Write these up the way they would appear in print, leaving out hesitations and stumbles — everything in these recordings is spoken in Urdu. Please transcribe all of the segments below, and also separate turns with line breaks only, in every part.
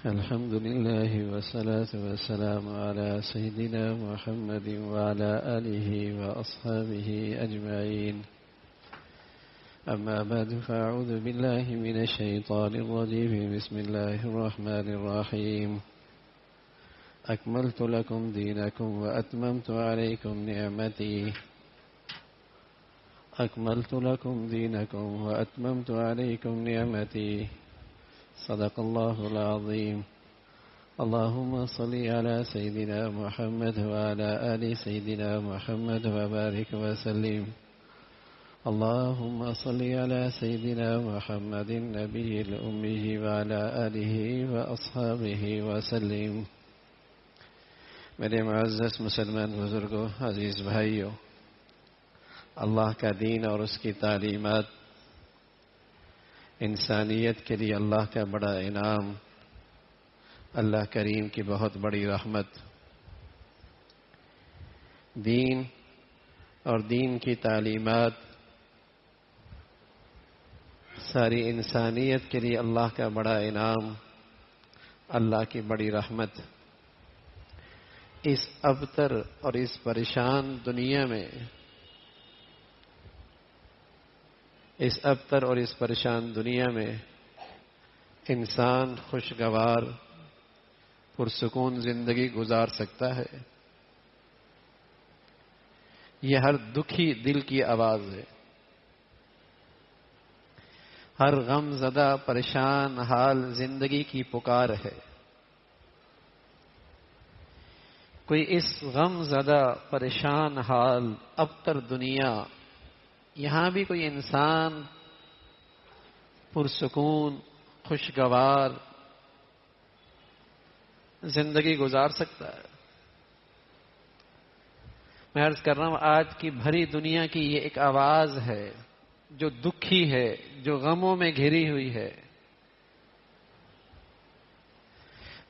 الحمد لله والصلاة والسلام على سيدنا محمد وعلى آله وأصحابه أجمعين. أما بعد فأعوذ بالله من الشيطان الرجيم. بسم الله الرحمن الرحيم. أكملت لكم دينكم وأتممت عليكم نعمتي. أكملت لكم دينكم وأتممت عليكم نعمتي. صدق الله العظيم. اللهم صل على سيدنا محمد وعلى آل سيدنا محمد وبارك وسلم. اللهم صل على سيدنا محمد النبي الأمي وعلى آله وأصحابه وسلم. میرے معزز مسلمان بزرگوں، عزیز بھائیوں، اللہ کا دین اور اس کی تعلیمات انسانیت کے لیے اللہ کا بڑا انعام، اللہ کریم کی بہت بڑی رحمت. دین اور دین کی تعلیمات ساری انسانیت کے لیے اللہ کا بڑا انعام، اللہ کی بڑی رحمت. اس ابتر اور اس پریشان دنیا میں، اس ابتر اور اس پریشان دنیا میں انسان خوشگوار پرسکون زندگی گزار سکتا ہے. یہ ہر دکھی دل کی آواز ہے، ہر غم زدہ پریشان حال زندگی کی پکار ہے. کوئی اس غم زدہ پریشان حال ابتر دنیا، یہاں بھی کوئی انسان پرسکون خوشگوار زندگی گزار سکتا ہے؟ میں عرض کر رہا ہوں، آج کی بھری دنیا کی یہ ایک آواز ہے جو دکھی ہے، جو غموں میں گھری ہوئی ہے،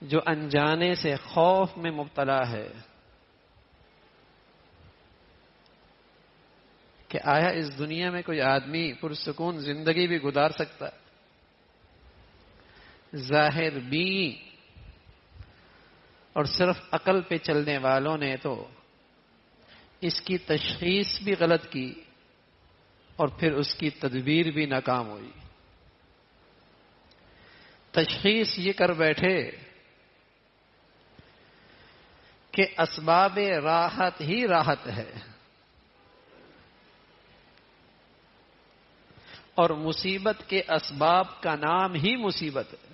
جو انجانے سے خوف میں مبتلا ہے کہ آیا اس دنیا میں کوئی آدمی پرسکون زندگی بھی گزار سکتا ہے؟ ظاہر بھی اور صرف عقل پہ چلنے والوں نے تو اس کی تشخیص بھی غلط کی اور پھر اس کی تدبیر بھی ناکام ہوئی. تشخیص یہ کر بیٹھے کہ اسباب راحت ہی راحت ہے اور مصیبت کے اسباب کا نام ہی مصیبت ہے.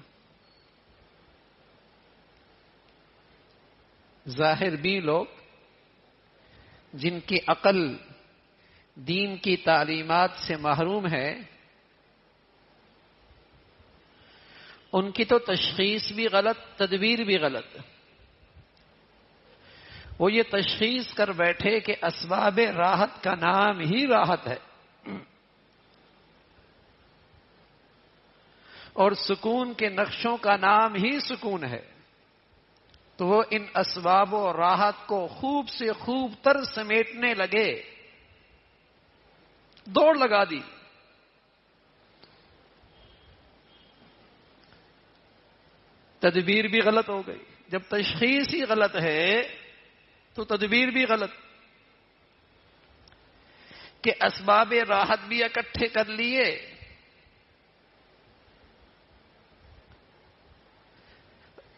ظاہر بھی لوگ جن کی عقل دین کی تعلیمات سے محروم ہے، ان کی تو تشخیص بھی غلط، تدبیر بھی غلط. وہ یہ تشخیص کر بیٹھے کہ اسباب راحت کا نام ہی راحت ہے اور سکون کے نقشوں کا نام ہی سکون ہے. تو وہ ان اسباب و راحت کو خوب سے خوب تر سمیٹنے لگے، دوڑ لگا دی. تدبیر بھی غلط ہو گئی. جب تشخیص ہی غلط ہے تو تدبیر بھی غلط. کہ اسباب راحت بھی اکٹھے کر لیے،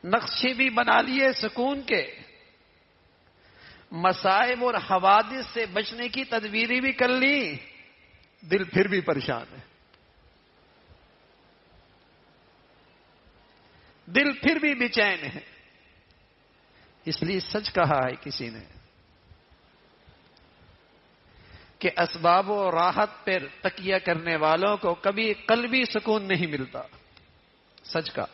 نقشے بھی بنا لیے سکون کے، مصائب اور حوادث سے بچنے کی تدبیریں بھی کر لی، دل پھر بھی پریشان ہے، دل پھر بھی بے چین ہے. اس لیے سچ کہا ہے کسی نے کہ اسباب و راحت پر تکیہ کرنے والوں کو کبھی قلبی سکون نہیں ملتا. سچ کا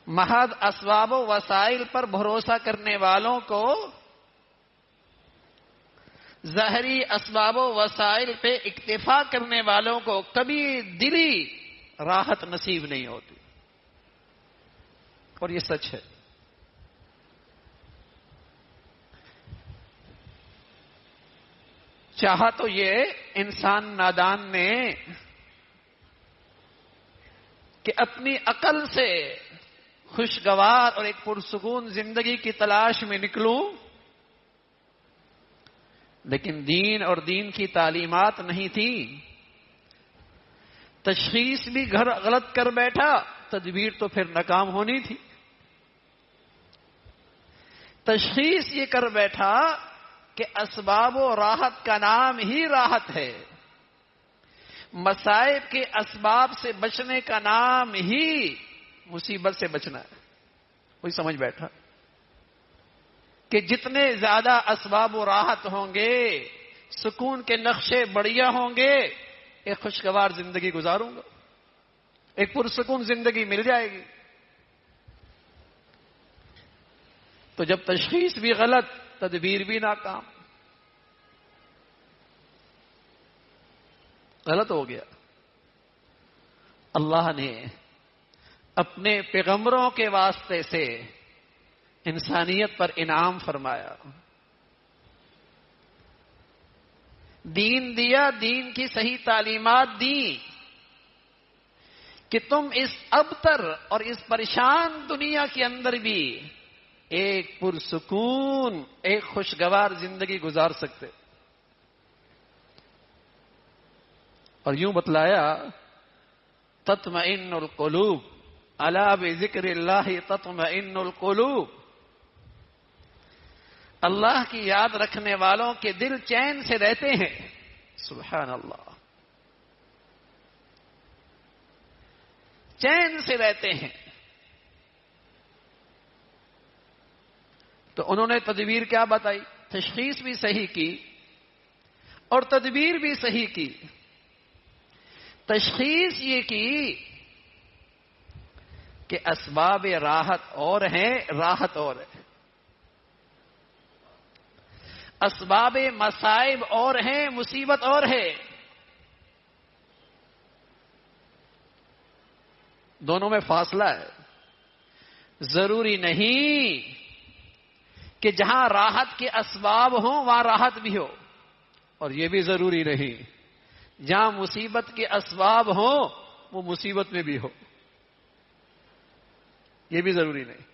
محض اسباب و وسائل پر بھروسہ کرنے والوں کو، ظاہری اسباب و وسائل پہ اکتفا کرنے والوں کو کبھی دلی راحت نصیب نہیں ہوتی. اور یہ سچ ہے. چاہا تو یہ انسان نادان نے کہ اپنی عقل سے خوشگوار اور ایک پرسکون زندگی کی تلاش میں نکلوں، لیکن دین اور دین کی تعلیمات نہیں تھی. تشخیص بھی غلط کر بیٹھا، تدبیر تو پھر ناکام ہونی تھی. تشخیص یہ کر بیٹھا کہ اسباب و راحت کا نام ہی راحت ہے، مصائب کے اسباب سے بچنے کا نام ہی مصیبت سے بچنا ہے. کوئی سمجھ بیٹھا کہ جتنے زیادہ اسباب و راحت ہوں گے، سکون کے نقشے بڑھیا ہوں گے، ایک خوشگوار زندگی گزاروں گا، ایک پرسکون زندگی مل جائے گی. تو جب تشخیص بھی غلط، تدبیر بھی ناکام، غلط ہو گیا. اللہ نے اپنے پیغمبروں کے واسطے سے انسانیت پر انعام فرمایا، دین دیا، دین کی صحیح تعلیمات دی کہ تم اس ابتر اور اس پریشان دنیا کے اندر بھی ایک پرسکون، ایک خوشگوار زندگی گزار سکتے. اور یوں بتلایا، تطمئن القلوب، الا بذکر اللہ تطمئن القلوب. اللہ کی یاد رکھنے والوں کے دل چین سے رہتے ہیں. سبحان اللہ، چین سے رہتے ہیں. تو انہوں نے تدبیر کیا بتائی؟ تشخیص بھی صحیح کی اور تدبیر بھی صحیح کی. تشخیص یہ کی کہ اسباب راحت اور ہیں، راحت اور ہے. اسباب مصائب اور ہیں، مصیبت اور ہے. دونوں میں فاصلہ ہے. ضروری نہیں کہ جہاں راحت کے اسباب ہوں وہاں راحت بھی ہو، اور یہ بھی ضروری نہیں جہاں مصیبت کے اسباب ہوں وہ مصیبت میں بھی ہو، یہ بھی ضروری نہیں.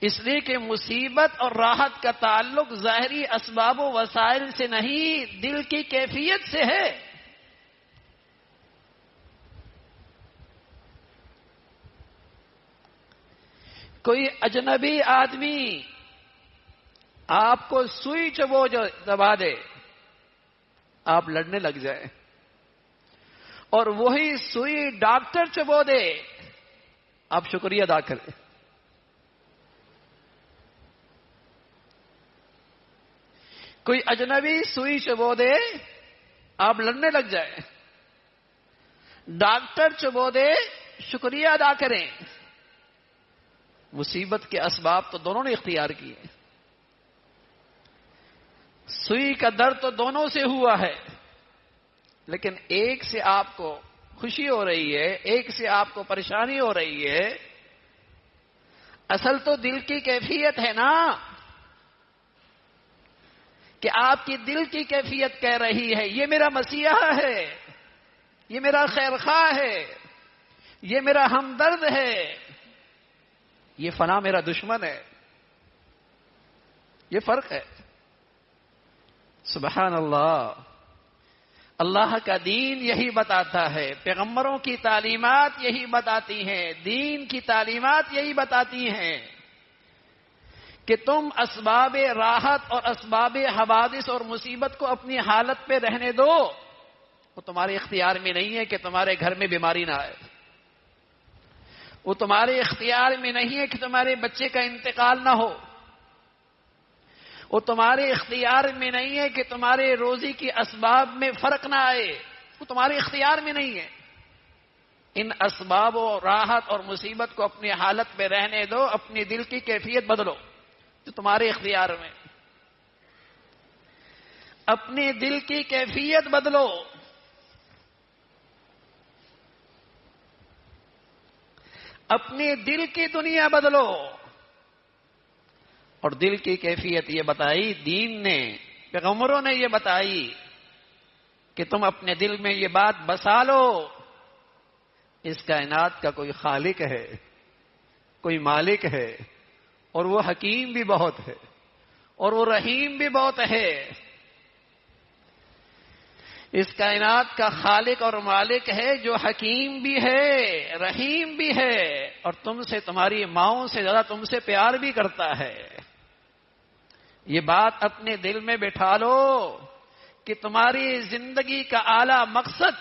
اس لیے کہ مصیبت اور راحت کا تعلق ظاہری اسباب و وسائل سے نہیں، دل کی کیفیت سے ہے. کوئی اجنبی آدمی آپ کو سوئی چبو جو دبا دے، آپ لڑنے لگ جائیں، اور وہی سوئی ڈاکٹر چبو دے، آپ شکریہ ادا کریں. کوئی اجنبی سوئی چبو دے، آپ لڑنے لگ جائیں. ڈاکٹر چبو دے، شکریہ ادا کریں. مصیبت کے اسباب تو دونوں نے اختیار کیے. سوئی کا درد تو دونوں سے ہوا ہے، لیکن ایک سے آپ کو خوشی ہو رہی ہے، ایک سے آپ کو پریشانی ہو رہی ہے. اصل تو دل کی کیفیت ہے نا، کہ آپ کی دل کی کیفیت کہہ رہی ہے یہ میرا مسیحا ہے، یہ میرا خیرخواہ ہے، یہ میرا ہمدرد ہے، یہ فلاں میرا دشمن ہے. یہ فرق ہے. سبحان اللہ. اللہ کا دین یہی بتاتا ہے، پیغمبروں کی تعلیمات یہی بتاتی ہیں، دین کی تعلیمات یہی بتاتی ہیں کہ تم اسباب راحت اور اسباب حوادث اور مصیبت کو اپنی حالت پہ رہنے دو. وہ تمہارے اختیار میں نہیں ہے کہ تمہارے گھر میں بیماری نہ آئے. وہ تمہارے اختیار میں نہیں ہے کہ تمہارے بچے کا انتقال نہ ہو. وہ تمہارے اختیار میں نہیں ہے کہ تمہارے روزی کے اسباب میں فرق نہ آئے. وہ تمہارے اختیار میں نہیں ہے. ان اسباب و راحت اور مصیبت کو اپنی حالت میں رہنے دو، اپنی دل کی کیفیت بدلو جو تمہارے اختیار میں. اپنی دل کی کیفیت بدلو. اپنی دل کی دنیا بدلو. اور دل کی کیفیت یہ بتائی دین نے، پیغمبروں نے یہ بتائی کہ تم اپنے دل میں یہ بات بسا لو،
اس کائنات کا کوئی خالق ہے، کوئی مالک ہے، اور وہ حکیم بھی بہت ہے اور وہ رحیم بھی بہت ہے۔ اس کائنات کا خالق اور مالک ہے جو حکیم بھی ہے، رحیم بھی ہے، اور تم سے، تمہاری ماؤں سے زیادہ تم سے پیار بھی کرتا ہے۔ یہ بات اپنے دل میں بٹھا لو کہ تمہاری زندگی کا اعلیٰ مقصد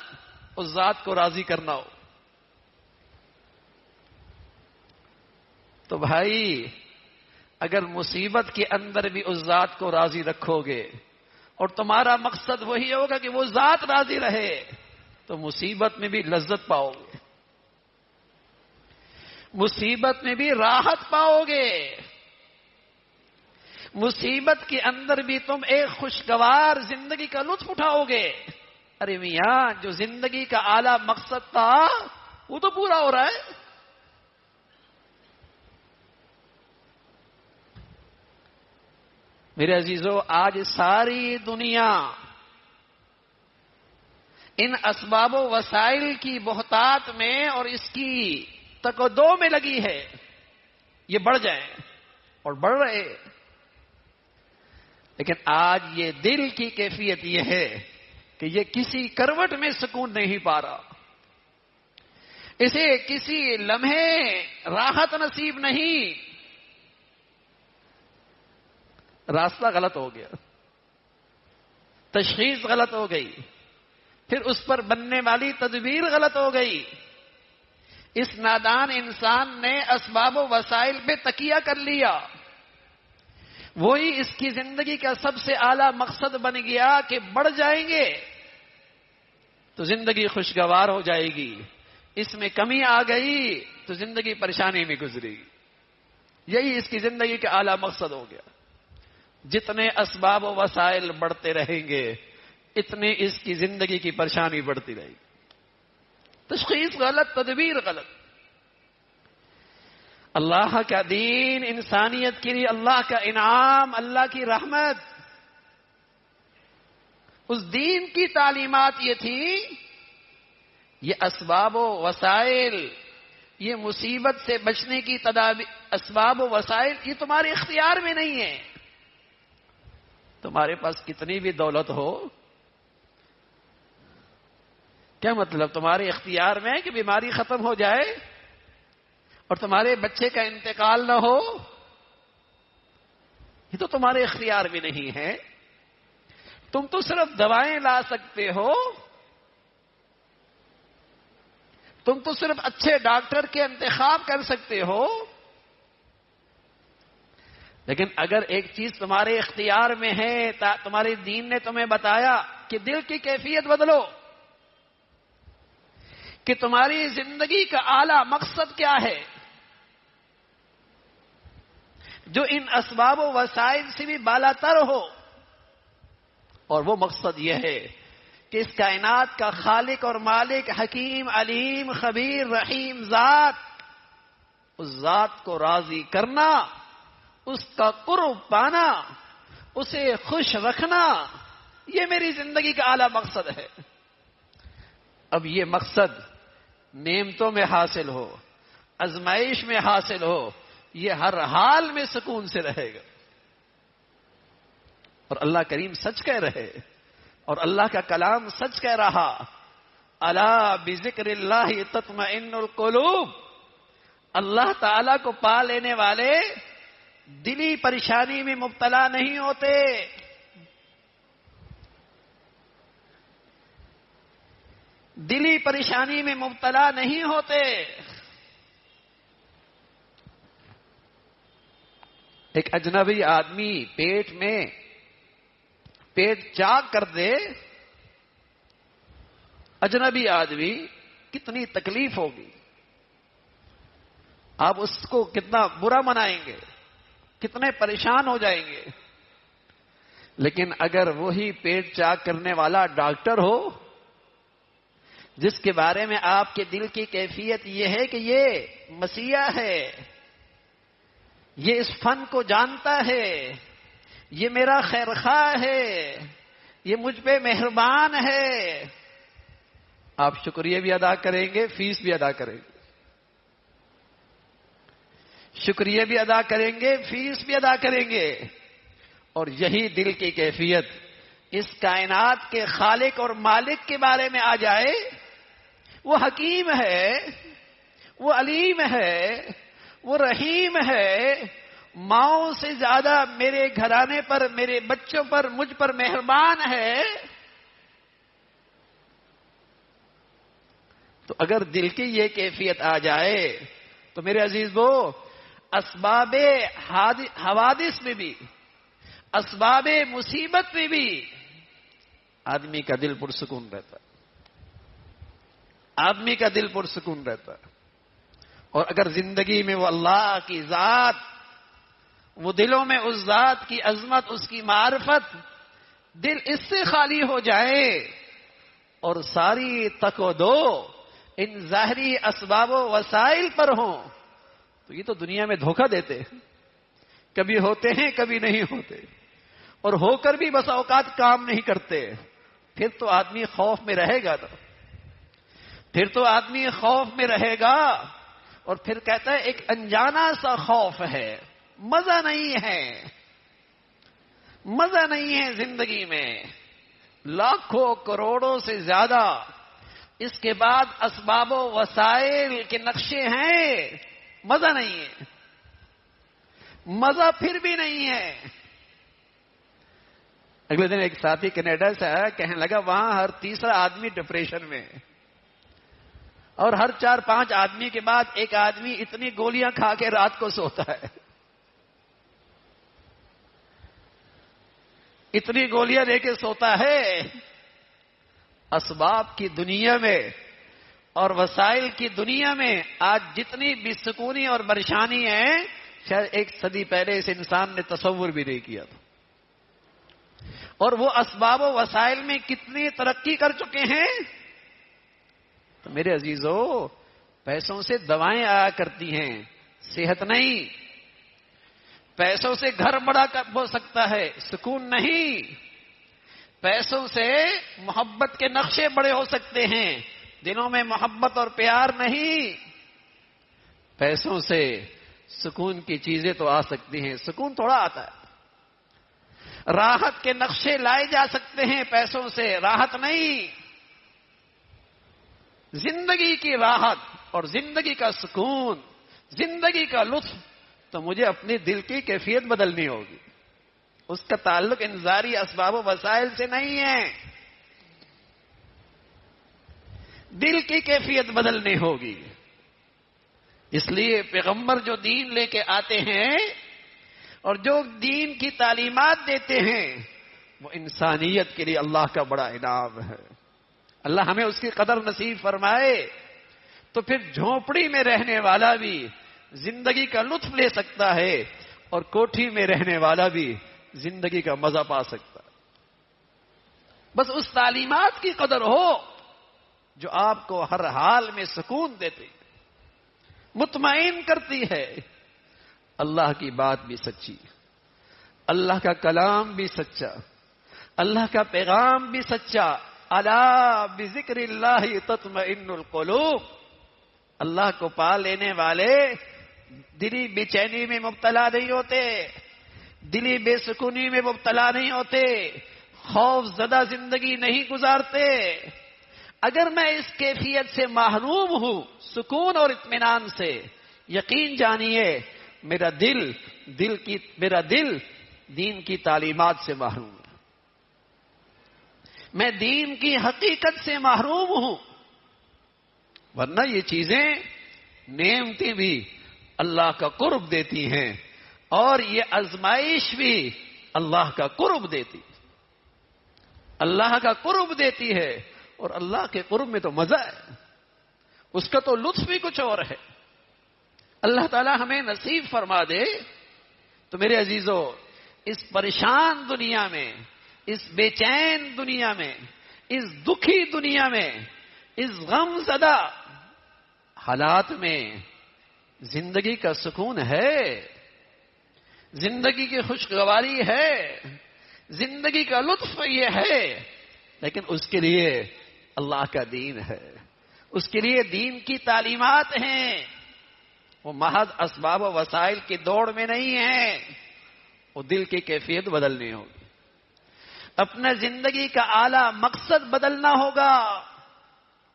اس ذات کو راضی کرنا ہو۔ تو بھائی، اگر مصیبت کے اندر بھی اس ذات کو راضی رکھو گے اور تمہارا مقصد وہی ہوگا کہ وہ ذات راضی رہے، تو مصیبت میں بھی لذت پاؤ گے، مصیبت میں بھی راحت پاؤ گے، مصیبت کے اندر بھی تم ایک خوشگوار زندگی کا لطف اٹھاؤ گے۔ ارے میاں، جو زندگی کا اعلیٰ مقصد تھا وہ تو پورا ہو رہا ہے۔ میرے عزیزو، آج ساری دنیا ان اسباب و وسائل کی بہتات میں اور اس کی تقدو میں لگی ہے، یہ بڑھ جائیں، اور بڑھ رہے۔ لیکن آج یہ دل کی کیفیت یہ ہے کہ یہ کسی کروٹ میں سکون نہیں پا رہا، اسے کسی لمحے راحت نصیب نہیں۔ راستہ غلط ہو گیا، تشخیص غلط ہو گئی، پھر اس پر بننے والی تدبیر غلط ہو گئی۔ اس نادان انسان نے اسباب و وسائل پہ تکیہ کر لیا، وہی اس کی زندگی کا سب سے اعلیٰ مقصد بن گیا کہ بڑھ جائیں گے تو زندگی خوشگوار ہو جائے گی، اس میں کمی آ گئی تو زندگی پریشانی میں گزرے گی۔ یہی اس کی زندگی کا اعلیٰ مقصد ہو گیا۔ جتنے اسباب و وسائل بڑھتے رہیں گے اتنے اس کی زندگی کی پریشانی بڑھتی رہے گی۔ تشخیص غلط، تدبیر غلط۔ اللہ کا دین انسانیت کے لیے اللہ کا انعام، اللہ کی رحمت۔ اس دین کی تعلیمات یہ تھی، یہ اسباب و وسائل، یہ مصیبت سے بچنے کی تدابیر، اسباب و وسائل یہ تمہارے اختیار میں نہیں ہے۔ تمہارے پاس کتنی بھی دولت ہو، کیا مطلب تمہارے اختیار میں ہے کہ بیماری ختم ہو جائے اور تمہارے بچے کا انتقال نہ ہو؟ یہ تو تمہارے اختیار میں نہیں ہے۔ تم تو صرف دوائیں لا سکتے ہو، تم تو صرف اچھے ڈاکٹر کے انتخاب کر سکتے ہو، لیکن اگر ایک چیز تمہارے اختیار میں ہے، تمہارے دین نے تمہیں بتایا کہ دل کی کیفیت بدلو، کہ تمہاری زندگی کا اعلیٰ مقصد کیا ہے، جو ان اسباب و وسائل سے بھی بالاتر ہو، اور وہ مقصد یہ ہے کہ اس کائنات کا خالق اور مالک، حکیم، علیم، خبیر، رحیم ذات، اس ذات کو راضی کرنا، اس کا قرب پانا، اسے خوش رکھنا، یہ میری زندگی کا اعلیٰ مقصد ہے۔ اب یہ مقصد نعمتوں میں حاصل ہو، آزمائش میں حاصل ہو، یہ ہر حال میں سکون سے رہے گا۔ اور اللہ کریم سچ کہہ رہے، اور اللہ کا کلام سچ کہہ رہا، الا بذکر اللہ تطمئن القلوب۔ اللہ تعالی کو پا لینے والے دلی پریشانی میں مبتلا نہیں ہوتے۔ دلی پریشانی میں مبتلا نہیں ہوتے۔ ایک اجنبی آدمی پیٹ چاک کر دے، اجنبی آدمی، کتنی تکلیف ہوگی، آپ اس کو کتنا برا منائیں گے، کتنے پریشان ہو جائیں گے۔ لیکن اگر وہی پیٹ چاک کرنے والا ڈاکٹر ہو، جس کے بارے میں آپ کے دل کی کیفیت یہ ہے کہ یہ مسیح ہے، یہ اس فن کو جانتا ہے، یہ میرا خیر خواہ ہے، یہ مجھ پہ مہربان ہے، آپ شکریہ بھی ادا کریں گے، فیس بھی ادا کریں گے، شکریہ بھی ادا کریں گے، فیس بھی ادا کریں گے. اور یہی دل کی کیفیت اس کائنات کے خالق اور مالک کے بارے میں آ جائے. وہ حکیم ہے، وہ علیم ہے، وہ رحیم ہے، ماؤں سے زیادہ میرے گھرانے پر، میرے بچوں پر، مجھ پر مہربان ہے. تو اگر دل کی یہ کیفیت آ جائے تو میرے عزیزو، اسباب حوادث میں بھی، اسباب مصیبت میں بھی آدمی کا دل پرسکون رہتا ہے، آدمی کا دل پرسکون رہتا ہے. اور اگر زندگی میں وہ اللہ کی ذات، وہ دلوں میں اس ذات کی عظمت، اس کی معرفت، دل اس سے خالی ہو جائے اور ساری تک و دو ان ظاہری اسباب و وسائل پر ہوں، تو یہ تو دنیا میں دھوکہ دیتے ہیں. کبھی ہوتے ہیں، کبھی نہیں ہوتے، اور ہو کر بھی بس اوقات کام نہیں کرتے. پھر تو آدمی خوف میں رہے گا، پھر تو آدمی خوف میں رہے گا. اور پھر کہتا ہے ایک انجانا سا خوف ہے، مزہ نہیں ہے، مزہ نہیں ہے زندگی میں. لاکھوں کروڑوں سے زیادہ اس کے بعد اسباب و وسائل کے نقشے ہیں، مزہ نہیں ہے، مزہ پھر بھی نہیں ہے. اگلے دن ایک ساتھی کینیڈا سے آیا، کہنے لگا وہاں ہر تیسرا آدمی ڈپریشن میں ہے، اور ہر 4-5 آدمی کے بعد ایک آدمی اتنی گولیاں کھا کے رات کو سوتا ہے، اتنی گولیاں لے کے سوتا ہے. اسباب کی دنیا میں اور وسائل کی دنیا میں آج جتنی بے سکونی اور پریشانی ہے، شاید ایک صدی پہلے اس انسان نے تصور بھی نہیں کیا تھا. اور وہ اسباب و وسائل میں کتنی ترقی کر چکے ہیں. تو میرے عزیزو، پیسوں سے دوائیں آیا کرتی ہیں، صحت نہیں. پیسوں سے گھر بڑا ہو سکتا ہے، سکون نہیں. پیسوں سے محبت کے نقشے بڑے ہو سکتے ہیں، دلوں میں محبت اور پیار نہیں. پیسوں سے سکون کی چیزیں تو آ سکتی ہیں، سکون تھوڑا آتا ہے. راحت کے نقشے لائے جا سکتے ہیں، پیسوں سے راحت نہیں. زندگی کی راحت اور زندگی کا سکون، زندگی کا لطف، تو مجھے اپنی دل کی کیفیت بدلنی ہوگی. اس کا تعلق انظاری اسباب و وسائل سے نہیں ہے، دل کی کیفیت بدلنی ہوگی. اس لیے پیغمبر جو دین لے کے آتے ہیں اور جو دین کی تعلیمات دیتے ہیں، وہ انسانیت کے لیے اللہ کا بڑا انعام ہے. اللہ ہمیں اس کی قدر نصیب فرمائے. تو پھر جھونپڑی میں رہنے والا بھی زندگی کا لطف لے سکتا ہے، اور کوٹھی میں رہنے والا بھی زندگی کا مزہ پا سکتا ہے. بس اس تعلیمات کی قدر ہو جو آپ کو ہر حال میں سکون دیتی، مطمئن کرتی ہے. اللہ کی بات بھی سچی، اللہ کا کلام بھی سچا، اللہ کا پیغام بھی سچا. الا بذکر اللہ تطمئن القلوب. اللہ کو پا لینے والے دلی بے چینی میں مبتلا نہیں ہوتے، دلی بے سکونی میں مبتلا نہیں ہوتے، خوف زدہ زندگی نہیں گزارتے. اگر میں اس کیفیت سے محروم ہوں، سکون اور اطمینان سے، یقین جانیے میرا دل دین کی تعلیمات سے محروم ہے، میں دین کی حقیقت سے محروم ہوں. ورنہ یہ چیزیں نعمتیں بھی اللہ کا قرب دیتی ہیں، اور یہ آزمائش بھی اللہ کا قرب دیتی، اللہ کا قرب دیتی ہے. اور اللہ کے قرب میں تو مزہ ہے، اس کا تو لطف بھی کچھ اور ہے. اللہ تعالی ہمیں نصیب فرما دے. تو میرے عزیزو، اس پریشان دنیا میں، اس بے چین دنیا میں، اس دکھی دنیا میں، اس غم زدہ حالات میں زندگی کا سکون ہے، زندگی کی خوشگواری ہے، زندگی کا لطف یہ ہے. لیکن اس کے لیے اللہ کا دین ہے، اس کے لیے دین کی تعلیمات ہیں، وہ محض اسباب و وسائل کی دوڑ میں نہیں ہیں، وہ دل کی کیفیت بدلنی ہوگی، اپنے زندگی کا اعلیٰ مقصد بدلنا ہوگا،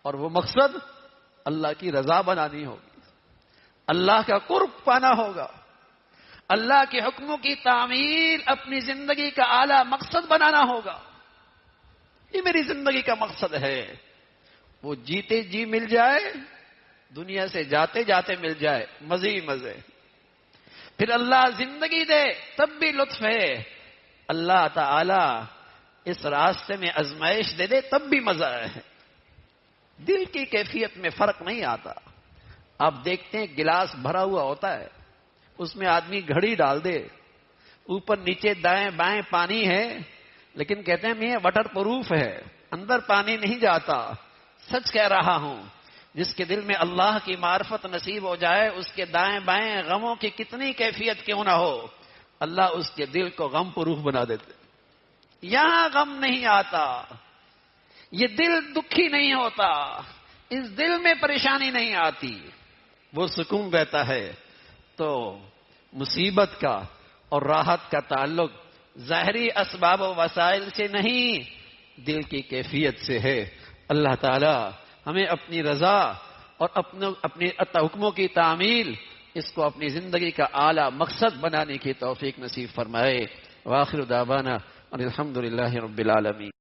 اور وہ مقصد اللہ کی رضا بنانی ہوگی، اللہ کا قرب پانا ہوگا، اللہ کے حکموں کی تعمیل اپنی زندگی کا اعلیٰ مقصد بنانا ہوگا۔ یہ میری زندگی کا مقصد ہے، وہ جیتے جی مل جائے، دنیا سے جاتے جاتے مل جائے، مزے ہی مزے، پھر اللہ زندگی دے تب بھی لطف ہے، اللہ تعالی اس راستے میں آزمائش دے دے تب بھی مزہ ہے۔ دل کی کیفیت میں فرق نہیں آتا۔ آپ دیکھتے ہیں گلاس بھرا ہوا ہوتا ہے، اس میں آدمی گھڑی ڈال دے، اوپر نیچے دائیں بائیں پانی ہے، لیکن کہتے ہیں میں واٹر پروف ہے، اندر پانی نہیں جاتا۔ سچ کہہ رہا ہوں، جس کے دل میں اللہ کی معرفت نصیب ہو جائے، اس کے دائیں بائیں غموں کی کتنی کیفیت کیوں نہ ہو، اللہ اس کے دل کو غم پروف بنا دیتے۔ یہاں غم نہیں آتا، یہ دل دکھی نہیں ہوتا، اس دل میں پریشانی نہیں آتی، وہ سکون رہتا ہے۔ تو مصیبت کا اور راحت کا تعلق ظاہری اسباب و وسائل سے نہیں، دل کی کیفیت سے ہے۔ اللہ تعالی ہمیں اپنی رضا اور اپنے حکموں کی تعمیل، اس کو اپنی زندگی کا اعلیٰ مقصد بنانے کی توفیق نصیب فرمائے۔ وآخر دعوانا الحمد للہ رب العالمین۔